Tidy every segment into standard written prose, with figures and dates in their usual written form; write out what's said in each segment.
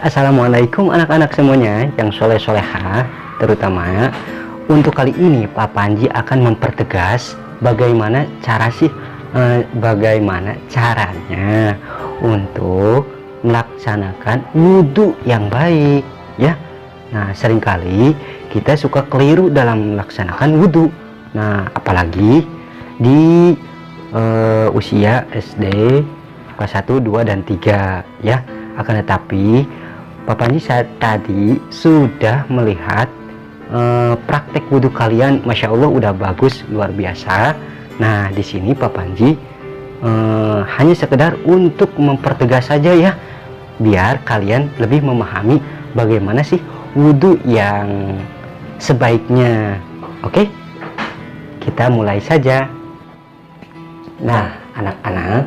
Assalamualaikum anak-anak semuanya yang soleh-soleha. Terutama untuk kali ini Pak Panji akan mempertegas bagaimana caranya untuk melaksanakan wudhu yang baik ya. Nah, seringkali kita suka keliru dalam melaksanakan wudhu. Nah, apalagi di usia SD kelas 1, 2, dan 3 ya. Akan tetapi Pak Panji saat tadi sudah melihat praktek wudhu kalian, Masya Allah udah bagus, luar biasa. Nah, di sini Pak Panji hanya sekedar untuk mempertegas saja ya, biar kalian lebih memahami bagaimana sih wudhu yang sebaiknya. Oke, kita mulai saja. Nah, anak-anak,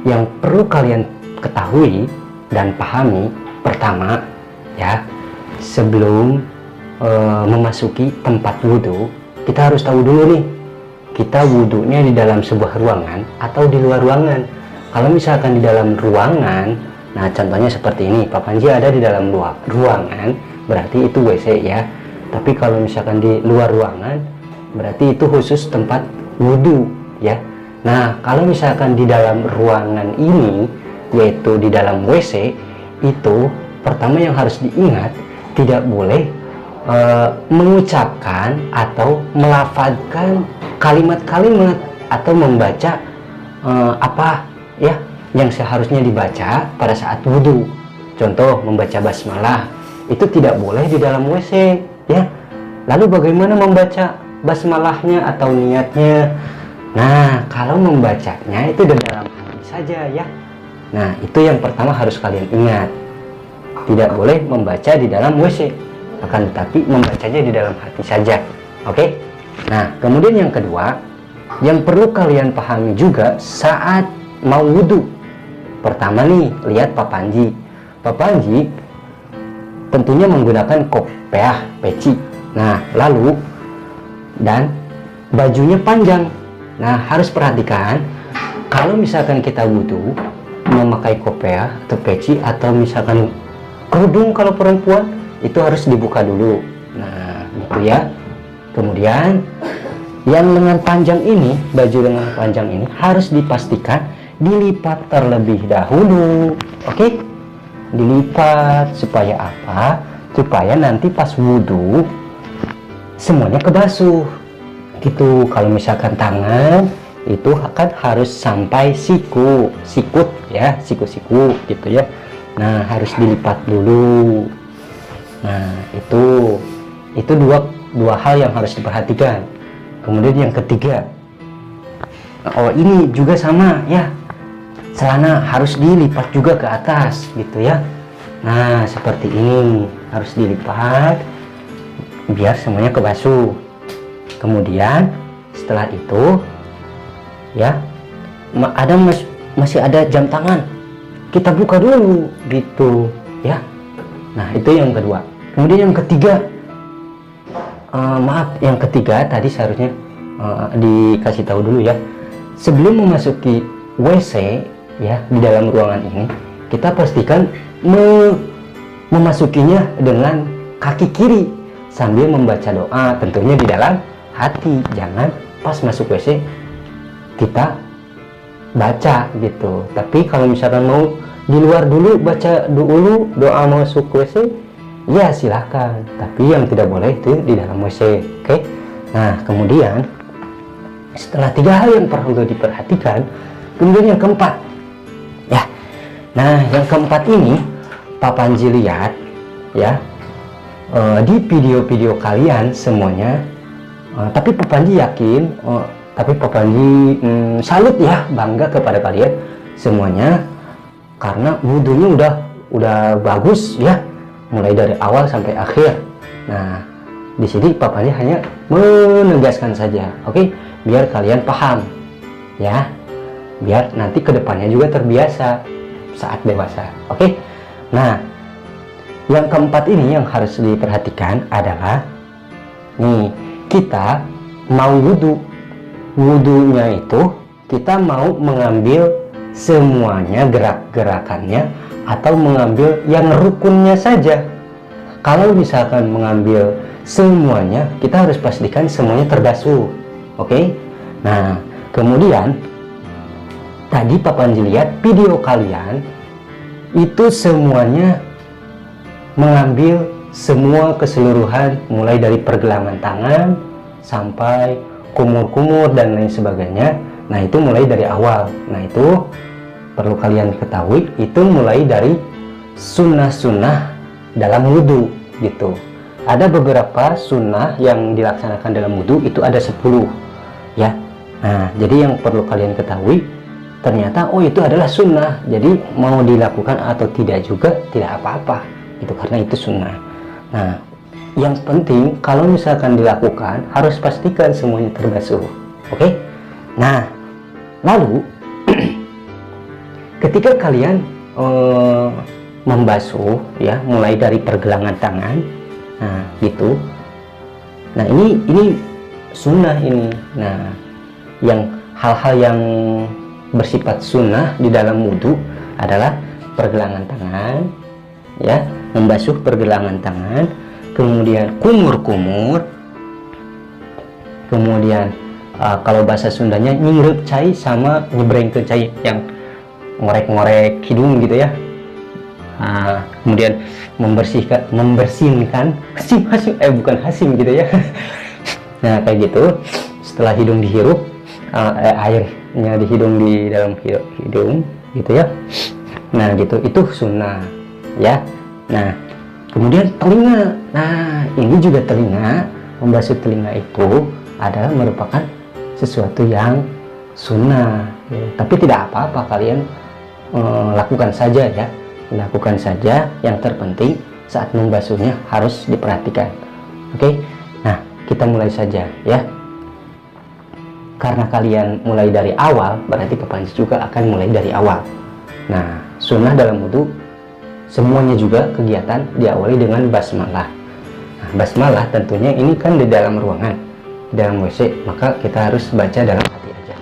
yang perlu kalian ketahui dan pahami pertama ya, sebelum memasuki tempat wudhu, kita harus tahu dulu nih, kita wudhunya di dalam sebuah ruangan atau di luar ruangan. Kalau misalkan di dalam ruangan, nah contohnya seperti ini, Pak Panji ada di dalam ruangan, berarti itu WC ya. Tapi kalau misalkan di luar ruangan, berarti itu khusus tempat wudhu ya. Nah, kalau misalkan di dalam ruangan ini, yaitu di dalam WC, itu pertama yang harus diingat, tidak boleh mengucapkan atau melafadzkan kalimat-kalimat atau membaca apa ya yang seharusnya dibaca pada saat wudhu. Contoh, membaca basmalah itu tidak boleh di dalam WC ya. Lalu bagaimana membaca basmalahnya atau niatnya? Nah, kalau membacanya itu di dalam hati saja ya. Nah, itu yang pertama harus kalian ingat. Tidak boleh membaca di dalam WC, akan tetapi membacanya di dalam hati saja. Oke? Nah, kemudian yang kedua, yang perlu kalian pahami juga saat mau wudhu. Pertama nih, lihat Pak Panji. Pak Panji tentunya menggunakan kopiah, peci. Nah, lalu dan bajunya panjang. Nah, harus perhatikan kalau misalkan kita wudhu memakai kopiah atau peci atau misalkan kerudung kalau perempuan, itu harus dibuka dulu. Nah, gitu ya. Kemudian yang lengan panjang ini, baju lengan panjang ini harus dipastikan dilipat terlebih dahulu. Oke? Dilipat supaya apa? Supaya nanti pas wudhu semuanya kebasuh. Gitu. Kalau misalkan tangan itu akan harus sampai sikut ya, siku gitu ya. Nah, harus dilipat dulu. Nah, itu dua hal yang harus diperhatikan. Kemudian yang ketiga, oh ini juga sama ya, celana harus dilipat juga ke atas gitu ya. Nah, seperti ini harus dilipat biar semuanya kebasuh. Kemudian setelah itu ya, masih ada jam tangan, kita buka dulu gitu ya. Nah, itu yang kedua. Kemudian yang ketiga, yang ketiga tadi seharusnya dikasih tahu dulu ya, sebelum memasuki WC ya di dalam ruangan ini, kita pastikan memasukinya dengan kaki kiri sambil membaca doa, tentunya di dalam hati. Jangan pas masuk WC kita baca gitu. Tapi kalau misalkan mau di luar dulu, baca dulu doa masuk WC, ya silahkan. Tapi yang tidak boleh itu di dalam WC. Oke? Nah, kemudian setelah 3 hal yang perlu diperhatikan, kemudian yang keempat ya. Nah, yang keempat ini Pak Panji lihat ya di video-video kalian semuanya. Tapi Pak Panji yakin, tapi Pak Panji salut ya, bangga kepada kalian semuanya, karena wudhunya udah bagus ya, mulai dari awal sampai akhir. Nah, di sini Pak Panji hanya menegaskan saja, oke, biar kalian paham ya, biar nanti kedepannya juga terbiasa saat dewasa. Oke? Nah, yang keempat ini yang harus diperhatikan adalah nih, kita mau wudhunya itu kita mau mengambil semuanya gerak-gerakannya atau mengambil yang rukunnya saja. Kalau misalkan mengambil semuanya, kita harus pastikan semuanya terbasuh. Oke? Nah, kemudian tadi Papa Anji lihat video kalian itu semuanya mengambil semua keseluruhan, mulai dari pergelangan tangan sampai kumur-kumur dan lain sebagainya. Nah, itu mulai dari awal. Nah, itu perlu kalian ketahui, itu mulai dari sunnah-sunnah dalam wudhu gitu. Ada beberapa sunnah yang dilaksanakan dalam wudhu, itu ada 10 ya. Nah, jadi yang perlu kalian ketahui, ternyata oh itu adalah sunnah, jadi mau dilakukan atau tidak juga tidak apa-apa itu, karena itu sunnah. Nah, yang penting kalau misalkan dilakukan harus pastikan semuanya terbasuh. Oke? Nah, lalu ketika kalian membasuh ya, mulai dari pergelangan tangan, nah gitu. Nah, ini sunnah ini. Nah, yang hal-hal yang bersifat sunnah di dalam wudhu adalah pergelangan tangan ya, membasuh pergelangan tangan, kemudian kumur-kumur, kemudian kalau bahasa Sundanya nyirep cai sama nyebreng ke cai, yang ngorek-ngorek hidung gitu ya. Kemudian membersihkan bukan hasim gitu ya. Nah, kayak gitu. Setelah hidung dihirup, airnya di hidung, di dalam hidung gitu ya. Nah, gitu, itu sunnah ya. Nah, kemudian telinga. Nah, ini juga telinga, membasuh telinga itu adalah merupakan sesuatu yang sunnah ya. Tapi tidak apa-apa, kalian lakukan saja ya, lakukan saja. Yang terpenting saat membasuhnya harus diperhatikan. Oke? Nah, kita mulai saja ya. Karena kalian mulai dari awal, berarti Papa Anji juga akan mulai dari awal. Nah, sunnah dalam wudhu semuanya juga kegiatan diawali dengan basmalah. Nah, basmalah tentunya ini kan di dalam ruangan, di dalam WC, maka kita harus baca dalam hati aja.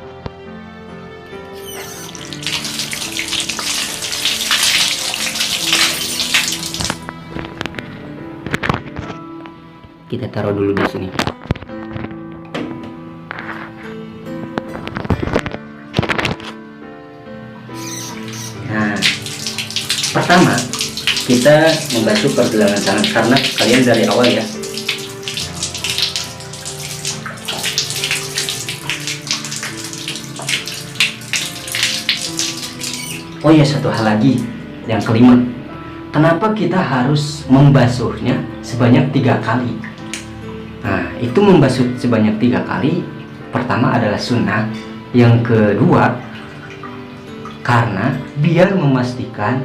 Kita taruh dulu di sini. Nah, pertama kita membasuh pergelangan tangan, karena kalian dari awal ya. Oh ya, satu hal lagi, yang kelima, kenapa kita harus membasuhnya sebanyak 3 kali? Nah, itu membasuh sebanyak 3 kali, pertama adalah sunnah, yang kedua karena biar memastikan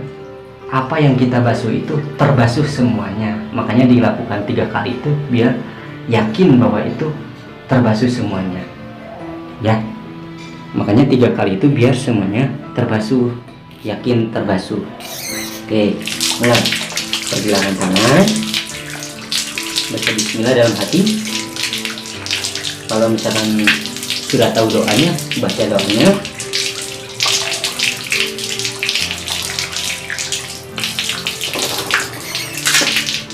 apa yang kita basuh itu terbasuh semuanya, makanya dilakukan 3 kali itu biar yakin bahwa itu terbasuh semuanya ya. Makanya 3 kali itu biar semuanya terbasuh, yakin terbasuh. Oke, mulai pergelangan tangan, baca bismillah dalam hati. Kalau misalkan sudah tahu doanya, baca doanya.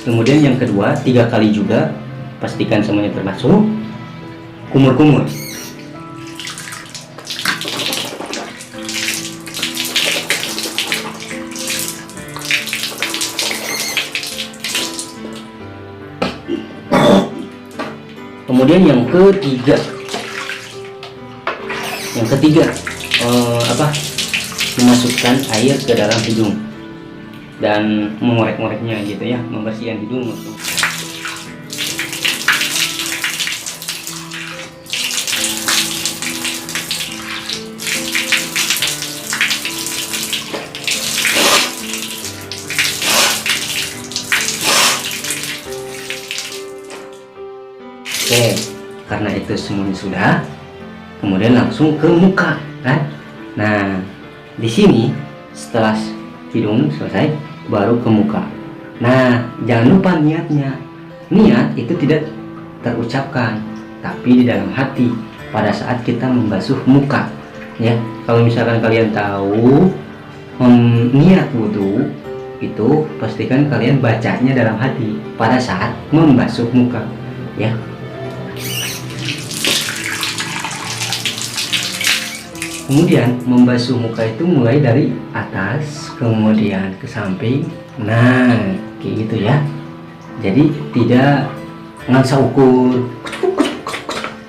Kemudian yang kedua, 3 kali juga pastikan semuanya terbasuh. Kumur-kumur. Kemudian yang ketiga, memasukkan air ke dalam hidung dan mengorek-ngoreknya gitu ya, membersihkan hidung. Oke, karena itu semuanya sudah, kemudian langsung ke muka kan. Nah, di sini setelah hidung selesai baru ke muka. Nah, jangan lupa niatnya. Niat itu tidak terucapkan, tapi di dalam hati pada saat kita membasuh muka ya. Kalau misalkan kalian tahu niat wudhu itu pastikan kalian bacanya dalam hati pada saat membasuh muka ya. Kemudian membasuh muka itu mulai dari atas kemudian ke samping, nah kayak gitu ya. Jadi tidak ngasah ukur,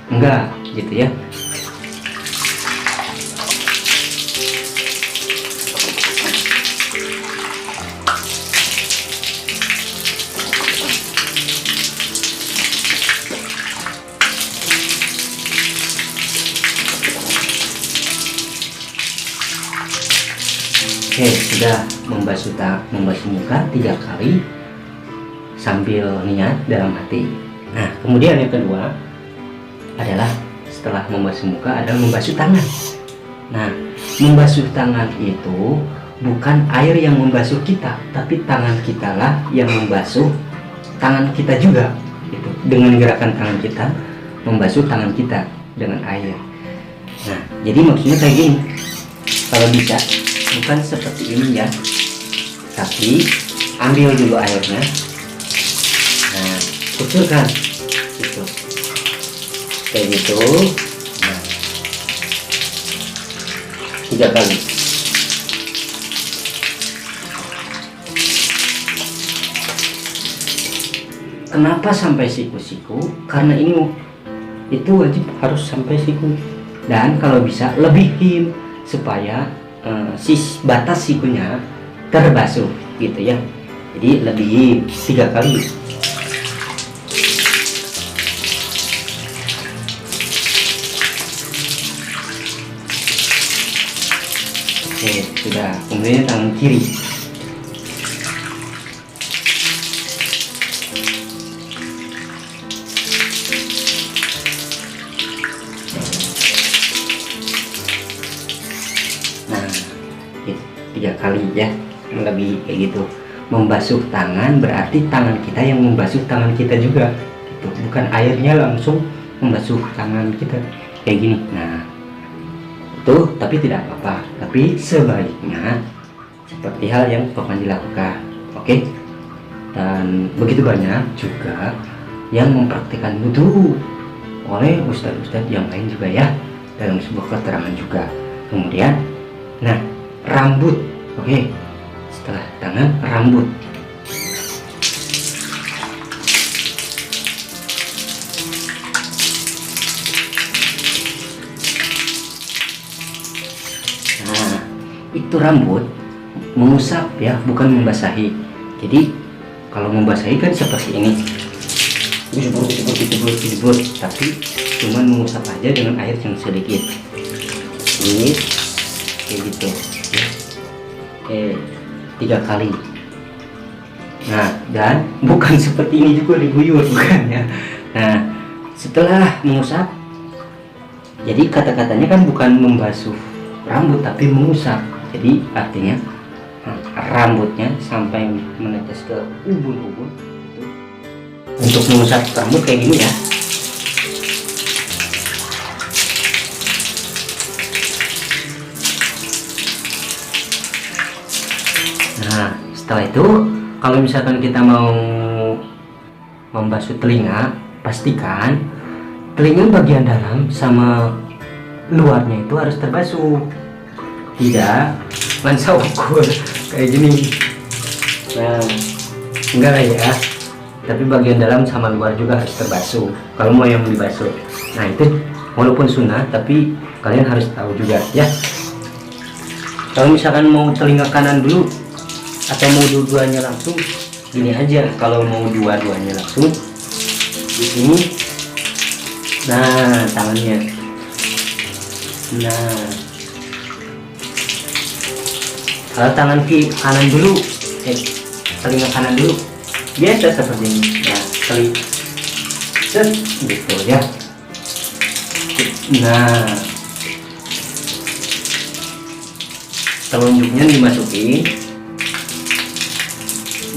enggak gitu ya. Oke, sudah membasuh muka 3 kali sambil niat dalam hati. Nah, kemudian yang kedua adalah setelah membasuh muka adalah membasuh tangan. Nah, membasuh tangan itu bukan air yang membasuh kita, tapi tangan kita lah yang membasuh tangan kita juga. Gitu. Dengan gerakan tangan kita membasuh tangan kita dengan air. Nah, jadi maksudnya kayak gini. Kalau bisa bukan seperti ini ya, tapi ambil dulu airnya, nah kucurkan gitu, kayak gitu. Nah, 3 kali. Kenapa sampai siku-siku? Karena ini itu wajib harus sampai siku, dan kalau bisa lebihin supaya batas sikunya terbasuh gitu ya. Jadi lebih 3 kali. Oke, sudah. Kemudian tangan kiri. Nah, 3 kali ya, lebih kayak gitu. Membasuh tangan berarti tangan kita yang membasuh tangan kita juga, gitu. Bukan airnya langsung membasuh tangan kita kayak gini. Nah, itu tapi tidak apa-apa. Tapi sebaiknya seperti hal yang pernah dilakukan, oke? Dan begitu banyak juga yang mempraktikkan wudhu oleh ustadz-ustadz yang lain juga ya, dalam sebuah keterangan juga. Kemudian nah, rambut, oke. Setelah tangan, rambut. Nah, itu rambut mengusap ya, bukan membasahi. Jadi kalau membasahi kan seperti ini, jebur, tapi cuman mengusap aja dengan air yang sedikit. Ini kayak gitu ya. 3 kali. Nah, dan bukan seperti ini juga diguyur, bukan ya. Nah, setelah mengusap, jadi kata-katanya kan bukan membasuh rambut tapi mengusap. Jadi artinya rambutnya sampai menetes ke ubun-ubun. Untuk mengusap rambut kayak gini ya. Nah, setelah itu kalau misalkan kita mau membasuh telinga, pastikan telinga bagian dalam sama luarnya itu harus terbasuh. Tidak langsung ukur kayak gini. Nah, enggak lah ya. Tapi bagian dalam sama luar juga harus terbasuh kalau mau yang dibasuh. Nah, itu walaupun sunnah tapi kalian harus tahu juga ya. Kalau misalkan mau telinga kanan dulu atau mau dua-duanya langsung, gini aja. Kalau mau dua-duanya langsung di sini, nah tangannya, nah kalau tangan kiri kanan dulu, telinga kanan dulu biasa seperti ini. Nah, telinga set gitu ya. Nah, telunjuknya dimasukin,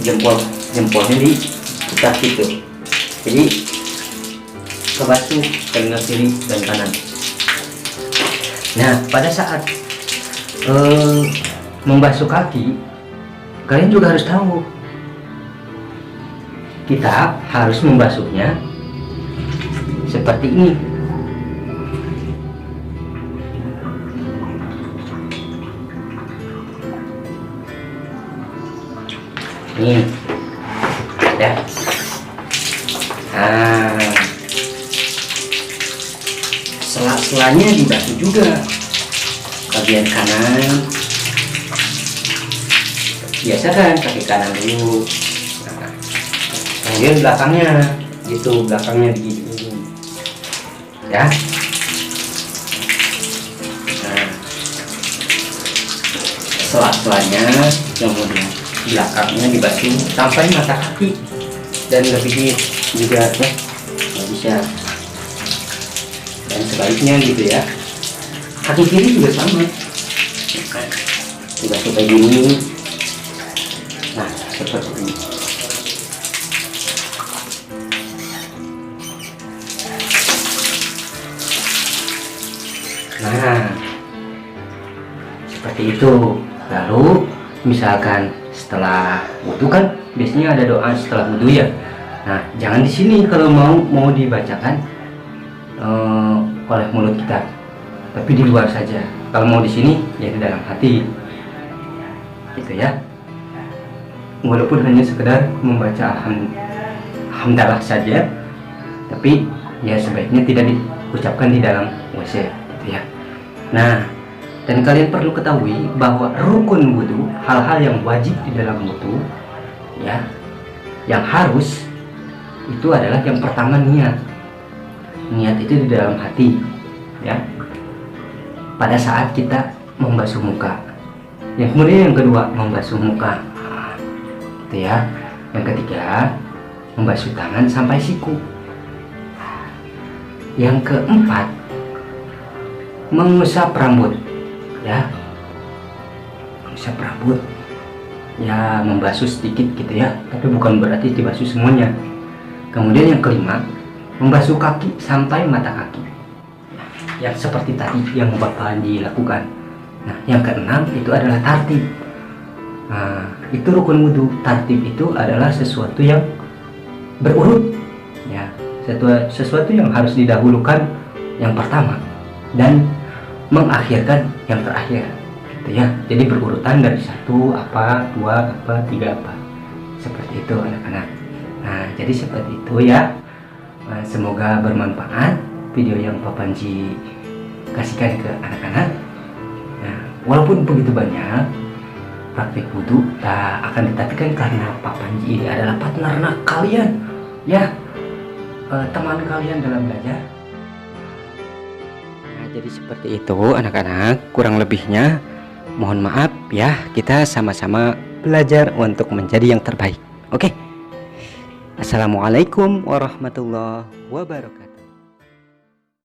jempolnya diputar gitu, jadi kebasuh telinga kiri dan kanan. Nah, pada saat membasuh kaki, kalian juga harus tahu kita harus membasuhnya seperti ini. Nih, ya. Nah, sela-selanya dibasuh juga. Bagian kanan, biasa kan kaki kanan dulu. Nah, kemudian belakangnya, gitu, belakangnya begini, ya. Nah, sela-selanya, kemudian belakangnya dibasuh sampai mata kaki dan lebih juga ya, nggak bisa. Dan sebaliknya gitu ya, kaki kiri juga sama, dibasuh kayak gini. Nah, seperti ini. Nah, seperti itu. Lalu misalkan setelah wudhu kan biasanya ada doa setelah wudhu ya. Nah, jangan di sini kalau mau dibacakan oleh mulut kita, tapi di luar saja. Kalau mau di sini ya di dalam hati, gitu ya. Walaupun hanya sekedar membaca hamdalah saja, tapi ya sebaiknya tidak diucapkan di dalam WC, gitu ya. Nah, dan kalian perlu ketahui bahwa rukun wudhu, hal-hal yang wajib di dalam wudhu, ya, yang harus itu adalah yang pertama niat. Niat itu di dalam hati, ya. Pada saat kita membasuh muka. Yang kemudian yang kedua membasuh muka, gitu ya. Yang ketiga membasuh tangan sampai siku. Yang keempat mengusap rambut. Ya, mengusap rambut, ya membasuh sedikit gitu ya, tapi bukan berarti dibasuh semuanya. Kemudian yang kelima membasuh kaki sampai mata kaki, yang seperti tadi yang Bapak Panji lakukan. Nah, yang keenam itu adalah tartib. Nah, itu rukun wudhu. Tartib itu adalah sesuatu yang berurut, ya, sesuatu yang harus didahulukan yang pertama dan mengakhirkan yang terakhir, gitu ya. Jadi berurutan dari satu apa, dua apa, tiga apa, seperti itu anak-anak. Nah, jadi seperti itu ya. Semoga bermanfaat video yang Pak Panji kasihkan ke anak-anak. Nah, walaupun begitu banyak praktik wudhu tak akan ditapikan karena Pak Panji ini adalah partner kalian, ya, teman kalian dalam belajar. Jadi seperti itu anak-anak, kurang lebihnya mohon maaf ya, kita sama-sama belajar untuk menjadi yang terbaik. Oke. Assalamualaikum warahmatullahi wabarakatuh.